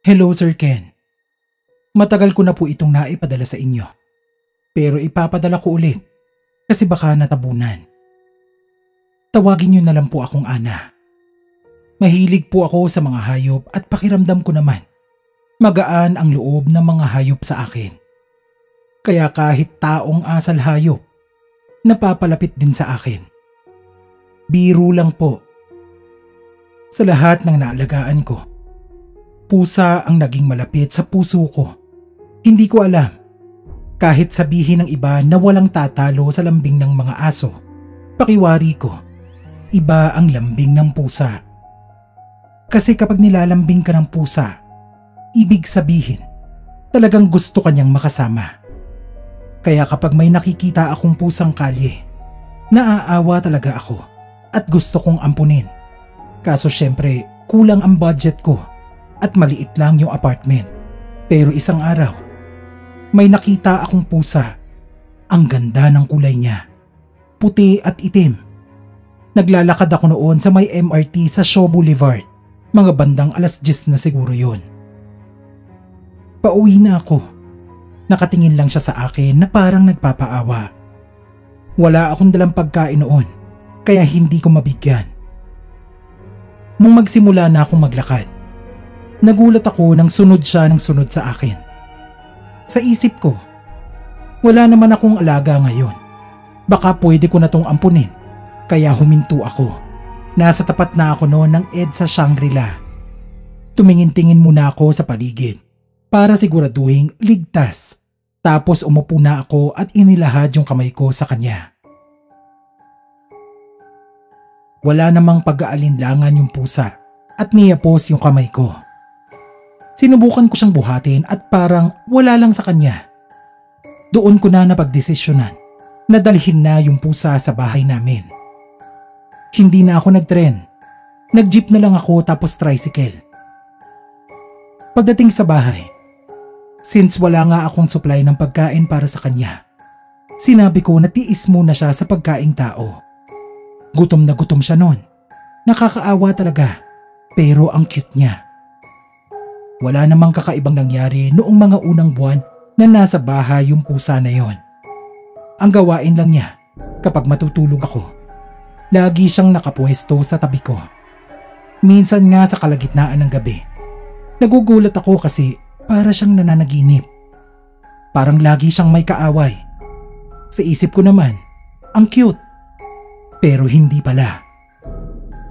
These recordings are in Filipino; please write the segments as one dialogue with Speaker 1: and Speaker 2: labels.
Speaker 1: Hello Sir Ken. Matagal ko na po itong naipadala sa inyo. Pero ipapadala ko ulit kasi baka natabunan. Tawagin niyo na lang po akong Ana. Mahilig po ako sa mga hayop at pakiramdam ko naman magaan ang loob ng mga hayop sa akin. Kaya kahit taong asal hayop, napapalapit din sa akin. Biro lang po. Sa lahat ng naalagaan ko, pusa ang naging malapit sa puso ko. Hindi ko alam. Kahit sabihin ng iba na walang tatalo sa lambing ng mga aso, pakiwari ko, iba ang lambing ng pusa. Kasi kapag nilalambing ka ng pusa, ibig sabihin, talagang gusto kanyang makasama. Kaya kapag may nakikita akong pusang kalye, naaawa talaga ako at gusto kong ampunin. Kaso syempre, kulang ang budget ko at maliit lang yung apartment. Pero isang araw, may nakita akong pusa. Ang ganda ng kulay niya. Puti at itim. Naglalakad ako noon sa may MRT sa Shaw Boulevard. Mga bandang 10:00 na siguro yun. Pauwi na ako. Nakatingin lang siya sa akin na parang nagpapaawa. Wala akong dalang pagkain noon, kaya hindi ko mabigyan. Nung magsimula na akong maglakad, nagulat ako nang sunod siya ng sunod sa akin. Sa isip ko, wala naman akong alaga ngayon. Baka pwede ko na tong ampunin, kaya huminto ako. Nasa tapat na ako noon ng EDSA Shangri-La. Tumingin-tingin muna ako sa paligid para siguraduhin ligtas. Tapos umupo na ako at inilahad yung kamay ko sa kanya. Wala namang pag-aalinlangan yung pusa at niyapos yung kamay ko. Sinubukan ko siyang buhatin at parang wala lang sa kanya. Doon ko na napagdesisyonan na dalhin na yung pusa sa bahay namin. Hindi na ako nagtren. Nag-jeep na lang ako tapos tricycle. Pagdating sa bahay, since wala nga akong supply ng pagkain para sa kanya, sinabi ko na tiis muna siya sa pagkaing tao. Gutom na gutom siya noon. Nakakaawa talaga, pero ang cute niya. Wala namang kakaibang nangyari noong mga unang buwan na nasa bahay yung pusa na yon. Ang gawain lang niya kapag matutulog ako, lagi siyang nakapwesto sa tabi ko. Minsan nga sa kalagitnaan ng gabi, nagugulat ako kasi para siyang nananaginip. Parang lagi siyang may kaaway. Sa isip ko naman, ang cute. Pero hindi pala.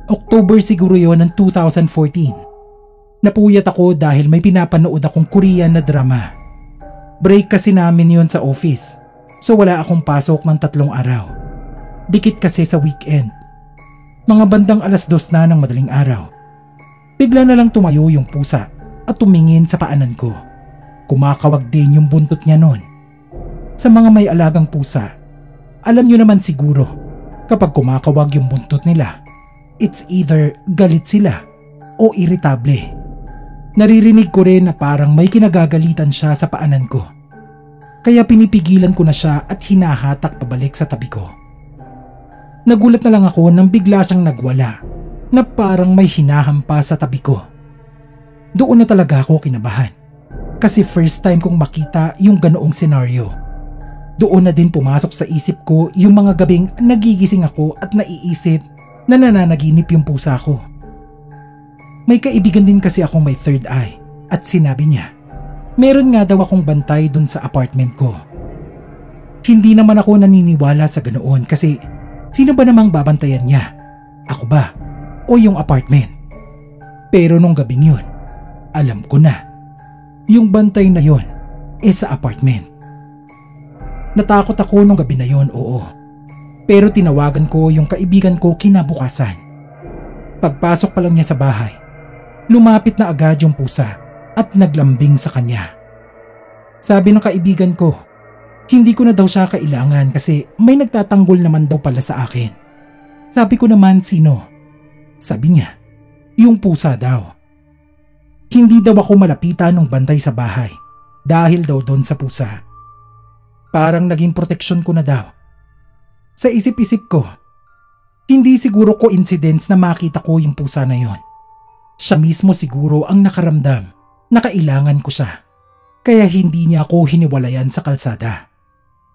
Speaker 1: October siguro yon ng 2014. Napuyat ako dahil may pinapanood akong Korean na drama. Break kasi namin yon sa office, so wala akong pasok ng 3 araw. Dikit kasi sa weekend. Mga bandang 2:00 na ng madaling araw. Bigla na lang tumayo yung pusa at tumingin sa paanan ko. Kumakawag din yung buntot niya noon. Sa mga may alagang pusa, alam nyo naman siguro, kapag kumakawag yung buntot nila, it's either galit sila o iritable. Naririnig ko rin na parang may kinagagalitan siya sa paanan ko. Kaya pinipigilan ko na siya at hinahatak pabalik sa tabi ko. Nagulat na lang ako nang bigla siyang nagwala na parang may hinahampas sa tabi ko. Doon na talaga ako kinabahan kasi first time kong makita yung ganoong senaryo. Doon na din pumasok sa isip ko yung mga gabing nagigising ako at naiisip na nananaginip yung pusa ko. May kaibigan din kasi akong may third eye at sinabi niya, meron nga daw akong bantay dun sa apartment ko. Hindi naman ako naniniwala sa ganoon kasi sino ba namang babantayan niya? Ako ba? O yung apartment? Pero nung gabing yun, alam ko na. Yung bantay na yun sa apartment. Natakot ako nung gabi na yon, oo. Pero tinawagan ko yung kaibigan ko kinabukasan. Pagpasok pa lang niya sa bahay, lumapit na agad yung pusa at naglambing sa kanya. Sabi ng kaibigan ko, hindi ko na daw siya kailangan kasi may nagtatanggol naman daw pala sa akin. Sabi ko naman sino? Sabi niya, yung pusa daw. Hindi daw ako malapitan ng bantay sa bahay dahil daw doon sa pusa. Parang naging proteksyon ko na daw. Sa isip-isip ko, hindi siguro coincidence na makita ko yung pusa na yon. Siya mismo siguro ang nakaramdam na kailangan ko siya. Kaya hindi niya ako hiniwalayan sa kalsada.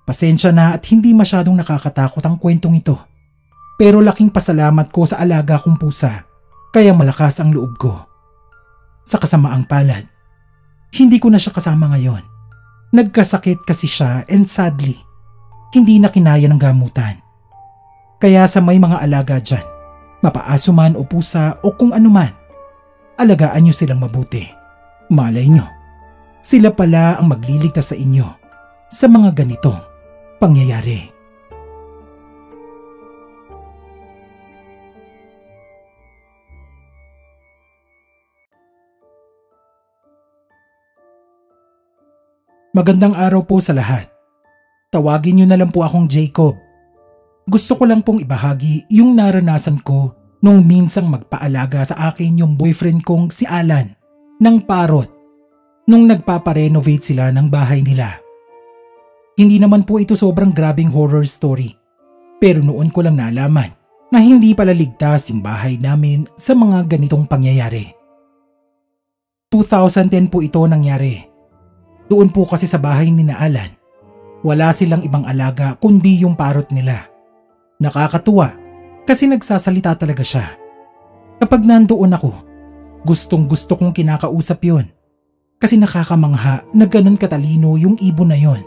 Speaker 1: Pasensya na at hindi masyadong nakakatakot ang kwentong ito. Pero laking pasalamat ko sa alaga kong pusa, kaya malakas ang loob ko. Sa kasamaang palad, hindi ko na siya kasama ngayon. Nagkasakit kasi siya and sadly, hindi na kinaya ng gamutan. Kaya sa may mga alaga dyan, mapaaso man o pusa o kung ano man, alagaan nyo silang mabuti. Malay nyo, sila pala ang magliligtas sa inyo sa mga ganitong pangyayari. Magandang araw po sa lahat. Tawagin niyo na lang po akong Jacob. Gusto ko lang pong ibahagi yung naranasan ko nung minsang magpaalaga sa akin yung boyfriend kong si Alan ng parrot nung nagpaparenovate sila ng bahay nila. Hindi naman po ito sobrang grabing horror story, pero noon ko lang nalaman na hindi pala ligtas yung bahay namin sa mga ganitong pangyayari. 2010 po ito nangyari. Doon po kasi sa bahay ni Alan, wala silang ibang alaga kundi yung parrot nila. Nakakatuwa kasi nagsasalita talaga siya. Kapag nandoon ako, gustong gusto kong kinakausap yun. Kasi nakakamangha na ganun katalino yung ibon na yun.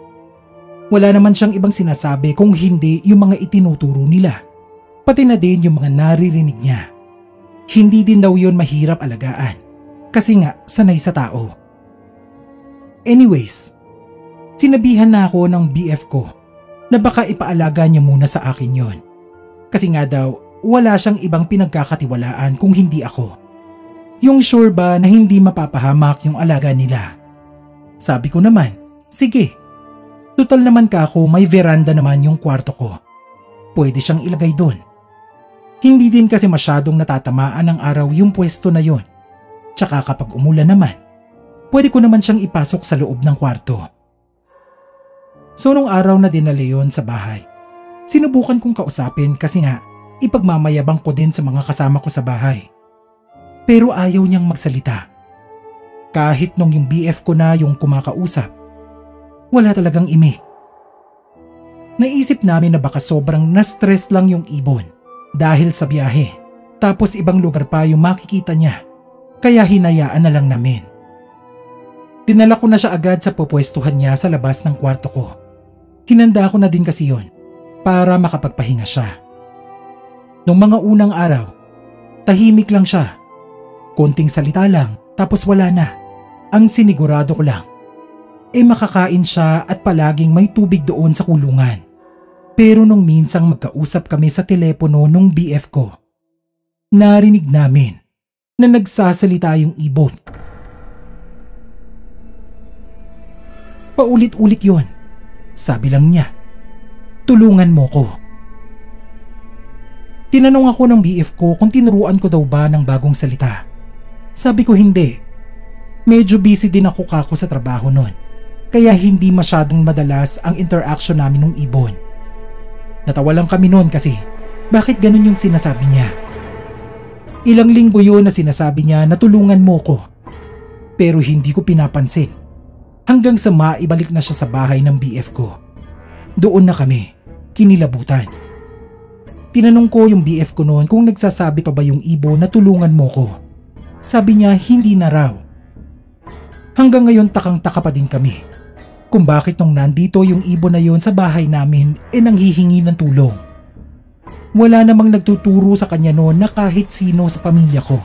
Speaker 1: Wala naman siyang ibang sinasabi kung hindi yung mga itinuturo nila. Pati na din yung mga naririnig niya. Hindi din daw yun mahirap alagaan kasi nga sanay sa tao. Anyways, sinabihan na ako ng BF ko na baka ipaalaga niya muna sa akin yon. Kasi nga daw, wala siyang ibang pinagkakatiwalaan kung hindi ako. Yung sure ba na hindi mapapahamak yung alaga nila? Sabi ko naman, sige. Total naman ka ako, may veranda naman yung kwarto ko. Pwede siyang ilagay doon. Hindi din kasi masyadong natatamaan ng araw yung pwesto na yon. Tsaka kapag umulan naman, pwede ko naman siyang ipasok sa loob ng kwarto. So nung araw na dinala yon sa bahay, sinubukan kong kausapin kasi nga ipagmamayabang ko din sa mga kasama ko sa bahay. Pero ayaw niyang magsalita. Kahit nung yung BF ko na yung kumakausap, wala talagang imik. Naisip namin na baka sobrang na-stress lang yung ibon dahil sa biyahe. Tapos ibang lugar pa yung makikita niya, kaya hinayaan na lang namin. Dinala ko na siya agad sa pupwestuhan niya sa labas ng kwarto ko. Hinanda ko na din kasi yon para makapagpahinga siya. Nung mga unang araw, tahimik lang siya. Konting salita lang tapos wala na. Ang sinigurado ko lang, makakain siya at palaging may tubig doon sa kulungan. Pero nung minsang magkausap kami sa telepono nung BF ko, narinig namin na nagsasalita yung ibon. Paulit-ulit yon. Sabi lang niya, tulungan mo ko. Tinanong ako ng BF ko kung tinuruan ko daw ba ng bagong salita. Sabi ko hindi. Medyo busy din ako kako sa trabaho nun. Kaya hindi masyadong madalas ang interaction namin ng ibon. Natawa lang kami noon kasi bakit ganun yung sinasabi niya. Ilang linggo yun na sinasabi niya na tulungan mo ko. Pero hindi ko pinapansin. Hanggang sa maibalik na siya sa bahay ng BF ko. Doon na kami, kinilabutan. Tinanong ko yung BF ko noon kung nagsasabi pa ba yung ibon na tulungan mo ko. Sabi niya hindi na raw. Hanggang ngayon takang-taka pa din kami. Kung bakit nung nandito yung ibon na yon sa bahay namin nanghihingi ng tulong. Wala namang nagtuturo sa kanya noon na kahit sino sa pamilya ko.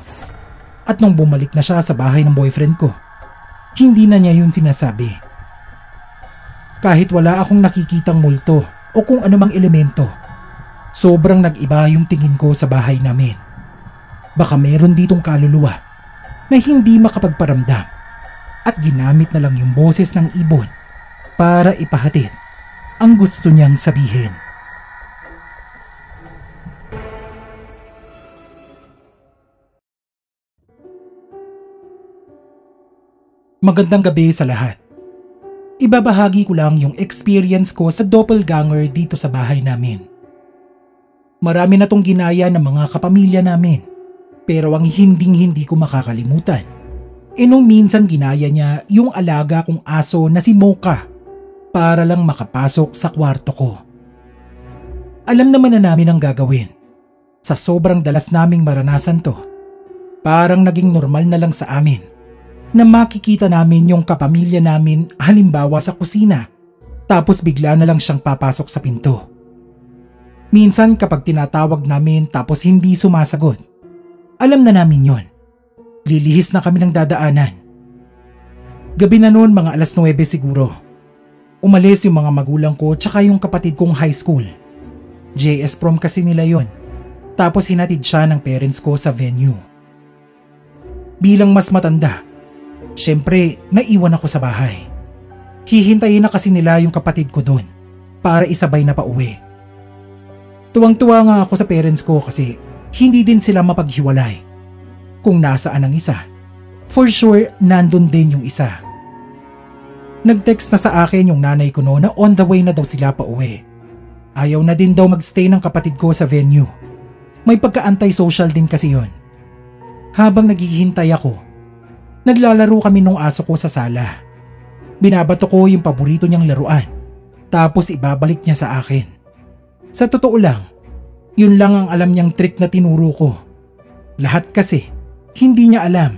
Speaker 1: At nung bumalik na siya sa bahay ng boyfriend ko, hindi na niya yun sinasabi. Kahit wala akong nakikitang multo o kung anumang elemento, sobrang nag-iba yung tingin ko sa bahay namin. Baka meron ditong kaluluwa na hindi makapagparamdam at ginamit na lang yung boses ng ibon para ipahatid ang gusto niyang sabihin. Magandang gabi sa lahat. Ibabahagi ko lang yung experience ko sa doppelganger dito sa bahay namin. Marami na tong ginaya ng mga kapamilya namin, pero ang hindi ko makakalimutan, Nung minsan ginaya niya yung alaga kong aso na si Mocha para lang makapasok sa kwarto ko. Alam naman na namin ang gagawin. Sa sobrang dalas naming maranasan to, parang naging normal na lang sa amin na makikita namin yung kapamilya namin halimbawa sa kusina tapos bigla na lang siyang papasok sa pinto. Minsan kapag tinatawag namin tapos hindi sumasagot, alam na namin yon. Lilihis na kami ng dadaanan. Gabi na noon mga 9:00 siguro. Umalis yung mga magulang ko tsaka yung kapatid kong high school. JS prom kasi nila yon. Tapos hinatid siya ng parents ko sa venue. Bilang mas matanda, syempre naiwan ako sa bahay. Hihintayin na kasi nila yung kapatid ko doon para isabay na pauwi. Tuwang-tuwa nga ako sa parents ko kasi hindi din sila mapaghiwalay. Kung nasaan ang isa, for sure nandun din yung isa. Nag-text na sa akin yung nanay ko noon na on the way na daw sila pauwi. Ayaw na din daw magstay ng kapatid ko sa venue. May pagka-anti-social din kasi yon. Habang naghihintay ako, naglalaro kami nung aso ko sa sala. Binabato ko yung paborito niyang laruan, tapos ibabalik niya sa akin. Sa totoo lang, yun lang ang alam niyang trick na tinuro ko. Lahat kasi, hindi niya alam.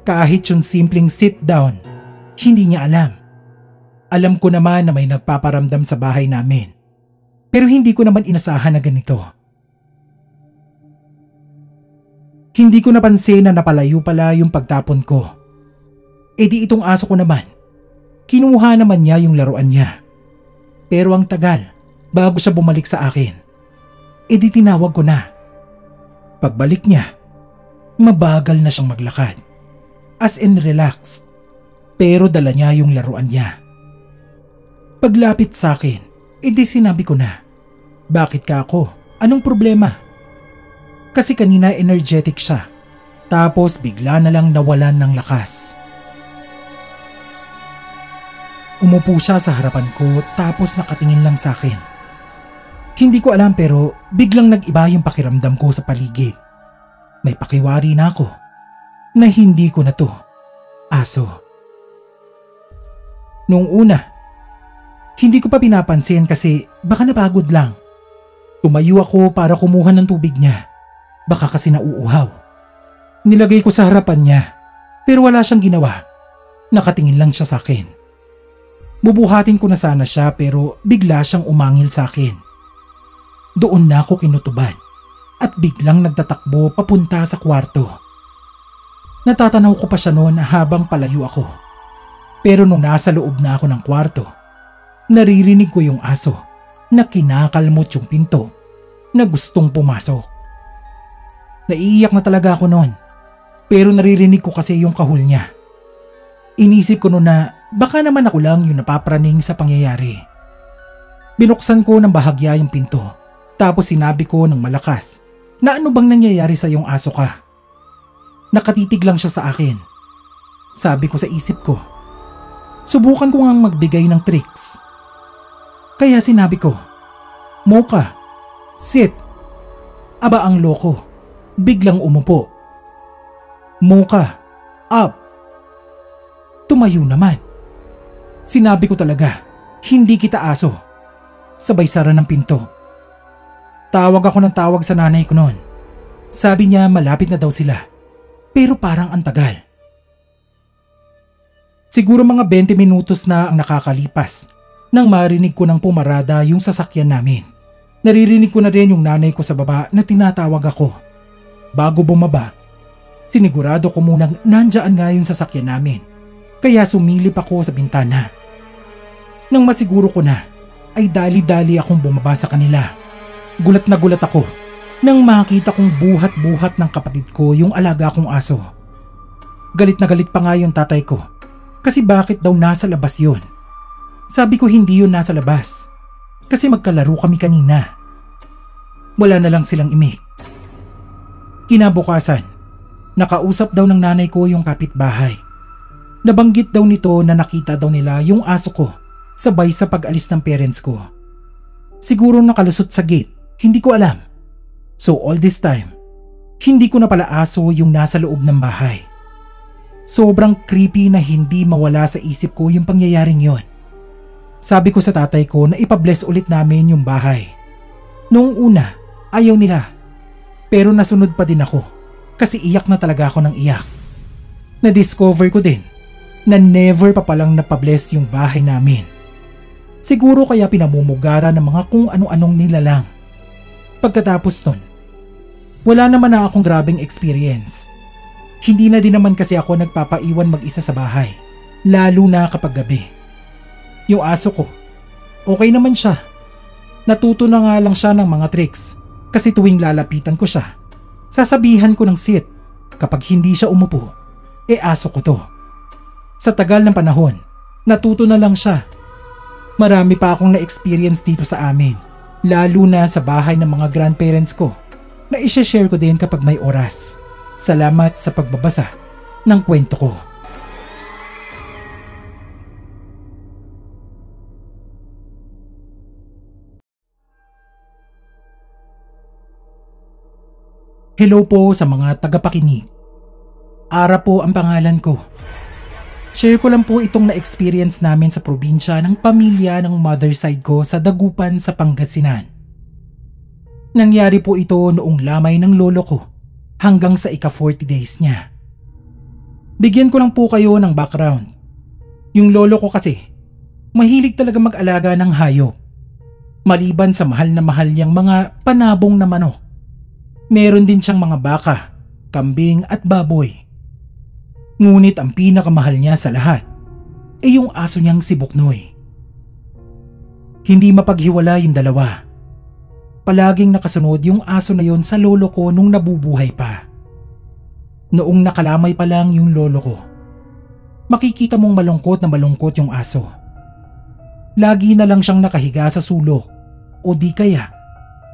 Speaker 1: Kahit yung simpleng sit down, hindi niya alam. Alam ko naman na may nagpaparamdam sa bahay namin. Pero hindi ko naman inasahan na ganito. Hindi ko napansin na napalayo pala yung pagtapon ko. E di itong aso ko naman. Kinuha naman niya yung laruan niya. Pero ang tagal, bago siya bumalik sa akin. E di tinawag ko na. Pagbalik niya, mabagal na siyang maglakad. As in relaxed. Pero dala niya yung laruan niya. Paglapit sa akin, edi sinabi ko na, bakit ka ako? Anong problema? Kasi kanina energetic siya. Tapos bigla na lang nawalan ng lakas. Umupo siya sa harapan ko tapos nakatingin lang sa akin. Hindi ko alam pero biglang nag-iba yung pakiramdam ko sa paligid. May pakiwari na ako na hindi ko na to aso. Noong una, hindi ko pa pinapansin kasi baka napagod lang. Tumayo ako para kumuha ng tubig niya. Baka kasi nauuhaw. Nilagay ko sa harapan niya pero wala siyang ginawa. Nakatingin lang siya sa akin. Bubuhatin ko na sana siya pero bigla siyang umangil sa akin. Doon na ako kinutuban. At biglang nagtatakbo papunta sa kwarto. Natatanaw ko pa siya noon habang palayo ako. Pero nung nasa loob na ako ng kwarto, naririnig ko yung aso na kinakalmot yung pinto na gustong pumasok. Naiiyak na talaga ako noon pero naririnig ko kasi yung kahul niya. Inisip ko noon na baka naman ako lang yung napapraning sa pangyayari. Binuksan ko ng bahagya yung pinto tapos sinabi ko ng malakas na ano bang nangyayari sa iyong aso ka? Nakatitig lang siya sa akin. Sabi ko sa isip ko, subukan ko ngang magbigay ng tricks. Kaya sinabi ko, Mocha, sit. Aba ang loko, biglang umupo. Mocha, up. Tumayo naman. Sinabi ko talaga, hindi kita aso. Sabay sara ng pinto. Tawag ako ng tawag sa nanay ko noon. Sabi niya malapit na daw sila. Pero parang ang tagal. Siguro mga 20 minutos na ang nakakalipas nang marinig ko ng pumarada yung sasakyan namin. Naririnig ko na rin yung nanay ko sa baba na tinatawag ako. Bago bumaba, sinigurado ko munang nandyan nga yung sasakyan namin. Kaya sumilip ako sa bintana. Nang masiguro ko na, ay dali-dali akong bumaba sa kanila. Gulat na gulat ako nang makita kong buhat-buhat ng kapatid ko yung alaga kong aso. Galit na galit pa nga yung tatay ko kasi bakit daw nasa labas yun. Sabi ko hindi yun nasa labas kasi magkalaro kami kanina. Wala na lang silang imik. Kinabukasan, nakausap daw ng nanay ko yung kapitbahay. Nabanggit daw nito na nakita daw nila yung aso ko sabay sa pag-alis ng parents ko. Siguro nakalusot sa gate. Hindi ko alam. So all this time, hindi ko na pala aso yung nasa loob ng bahay. Sobrang creepy na hindi mawala sa isip ko yung pangyayaring yon. Sabi ko sa tatay ko na ipabless ulit namin yung bahay. Noong una, ayaw nila. Pero nasunod pa din ako kasi iyak na talaga ako ng iyak. Na-discover ko din na never pa palang napabless yung bahay namin. Siguro kaya pinamumugara ng mga kung ano-anong nilalang. Pagkatapos nun, wala naman na akong grabing experience. Hindi na din naman kasi ako nagpapaiwan mag-isa sa bahay, lalo na kapag gabi. Yung aso ko, okay naman siya. Natuto na nga lang siya ng mga tricks kasi tuwing lalapitan ko siya, sasabihan ko ng sit. Kapag hindi siya umupo, aso ko to. Sa tagal ng panahon, natuto na lang siya. Marami pa akong na-experience dito sa amin, lalo na sa bahay ng mga grandparents ko, na i-share ko din kapag may oras. Salamat sa pagbabasa ng kwento ko. Hello po sa mga tagapakinig. Ara po ang pangalan ko. Share ko lang po itong na-experience namin sa probinsya ng pamilya ng mother side ko sa Dagupan sa Pangasinan. Nangyari po ito noong lamay ng lolo ko hanggang sa ika-40 days niya. Bigyan ko lang po kayo ng background. Yung lolo ko kasi, mahilig talaga mag-alaga ng hayop. Maliban sa mahal niyang mga panabong na manok, meron din siyang mga baka, kambing at baboy. Ngunit ang pinakamahal niya sa lahat ay yung aso niyang si Buknoy. Hindi mapaghiwala yung dalawa. Palaging nakasunod yung aso na yon sa lolo ko nung nabubuhay pa. Noong nakalamay pa lang yung lolo ko, makikita mong malungkot yung aso. Lagi na lang siyang nakahiga sa sulok o di kaya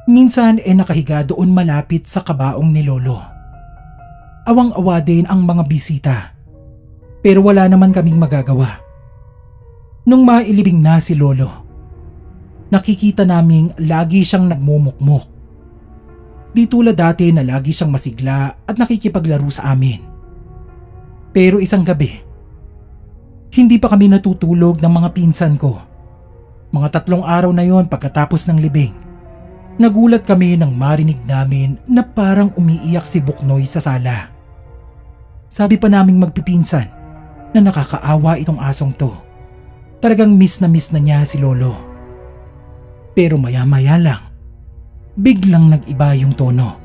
Speaker 1: minsan nakahiga doon malapit sa kabaong ni lolo. Awang-awa din ang mga bisita. Pero wala naman kaming magagawa. Nung mailibing na si lolo, nakikita naming lagi siyang nagmumukmok. Di tulad dati na lagi siyang masigla at nakikipaglaro sa amin. Pero isang gabi, hindi pa kami natutulog ng mga pinsan ko. Mga 3 araw na yon pagkatapos ng libing, nagulat kami nang marinig namin na parang umiiyak si Buknoy sa sala. Sabi pa naming magpipinsan na nakakaawa itong asong to. Talagang miss na niya si lolo. Pero maya-maya lang, biglang nag-iba yung tono.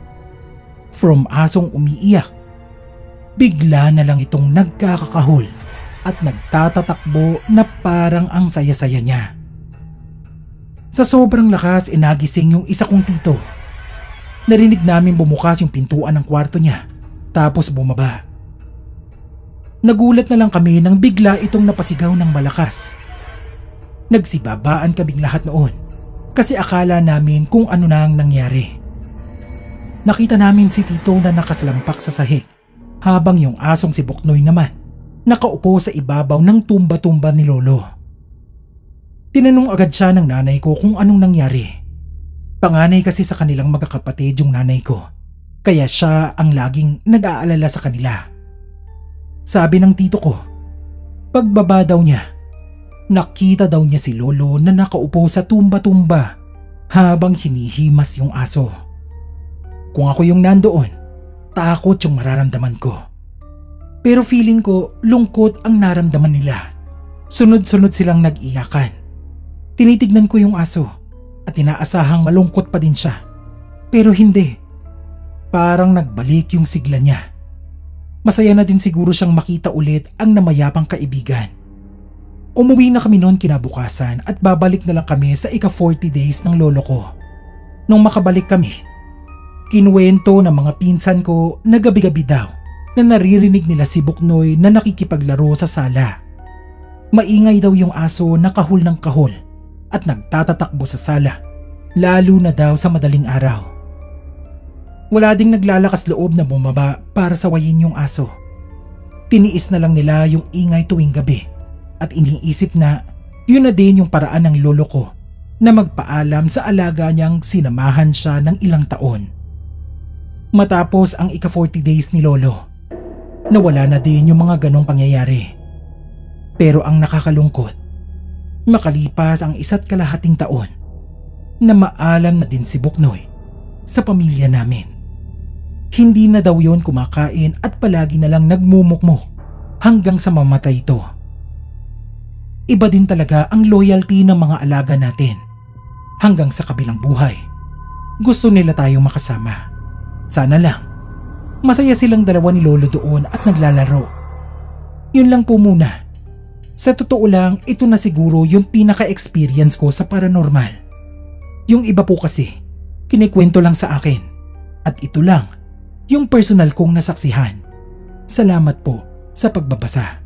Speaker 1: From asong umiiyak, bigla na lang itong nagkakakahol at nagtatatakbo na parang ang saya-saya niya. Sa sobrang lakas nagising yung isa kong tito. Narinig namin bumukas yung pintuan ng kwarto niya tapos bumaba. Nagulat na lang kami nang bigla itong napasigaw ng malakas. Nagsibabaan kaming lahat noon kasi akala namin kung ano na ang nangyari. Nakita namin si tito na nakasalampak sa sahig habang yung asong si Buknoy naman nakaupo sa ibabaw ng tumba-tumba ni lolo. Tinanong agad siya ng nanay ko kung anong nangyari. Panganay kasi sa kanilang magkakapatid yung nanay ko, kaya siya ang laging nag-aalala sa kanila. Sabi ng tito ko, pagbaba daw niya, nakita daw niya si lolo na nakaupo sa tumba-tumba habang hinihimas yung aso. Kung ako yung nandoon, takot yung mararamdaman ko. Pero feeling ko lungkot ang naramdaman nila. Sunod-sunod silang nag-iyakan. Tinitignan ko yung aso at inaasahang malungkot pa din siya. Pero hindi. Parang nagbalik yung sigla niya. Masaya na din siguro siyang makita ulit ang namayapang kaibigan. Umuwi na kami noon kinabukasan at babalik na lang kami sa ika-40 days ng lolo ko. Nung makabalik kami, kinuwento ng mga pinsan ko na gabi-gabi daw na naririnig nila si Buknoy na nakikipaglaro sa sala. Maingay daw yung aso na kahul ng kahul at nagtatatakbo sa sala, lalo na daw sa madaling araw. Wala ding naglalakas loob na bumaba para sawayin yung aso. Tiniis na lang nila yung ingay tuwing gabi at iniisip na yun na din yung paraan ng lolo ko na magpaalam sa alaga niyang sinamahan siya ng ilang taon. Matapos ang ika-40 days ni lolo, nawala na din yung mga ganong pangyayari. Pero ang nakakalungkot, makalipas ang 1.5 taon, na maalam na din si Buknoy sa pamilya namin. Hindi na daw yon kumakain at palagi na lang nagmumukmok hanggang sa mamatay ito. Iba din talaga ang loyalty ng mga alaga natin. Hanggang sa kabilang buhay, gusto nila tayong makasama. Sana lang, masaya silang dalawa ni Lolo doon at naglalaro. Yun lang po muna. Sa totoo lang, ito na siguro yung pinaka-experience ko sa paranormal. Yung iba po kasi, kinikwento lang sa akin. At ito lang, yung personal kong nasaksihan. Salamat po sa pagbabasa.